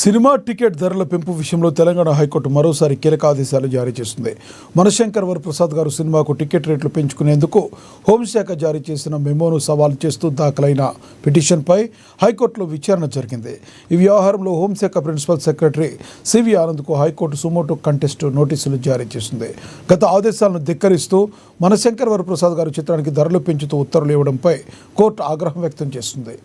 Cinema ticket ధరల పెంపు విషయంలో తెలంగాణ హైకోర్టు మరోసారి కీలక ఆదేశాలు జారీ చేసింది. మనశంకర్ వరప్రసాద్ గారు సినిమాకు టికెట్ రేట్లు పెంచుకునేందుకు హోంశాఖ జారీ చేసిన మెమోను సవాల్ చేస్తూ దాఖలైన పిటిషన్పై హైకోర్టులో విచారణ జరిగింది. ఈ వ్యవహారంలో హోంశాఖ ప్రిన్సిపల్ సెక్రటరీ సివి ఆనంద్కు హైకోర్టు సుమోటో కంటెస్ట్ నోటీసులు జారీ చేసింది. గత ఆదేశాలను ధిక్కరిస్తూ మనశంకర్ వరప్రసాద్ గారు చిత్రానికి ధరలు పెంచుతూ ఉత్తర్వులు ఇవ్వడంపై కోర్టు ఆగ్రహం వ్యక్తం చేసింది.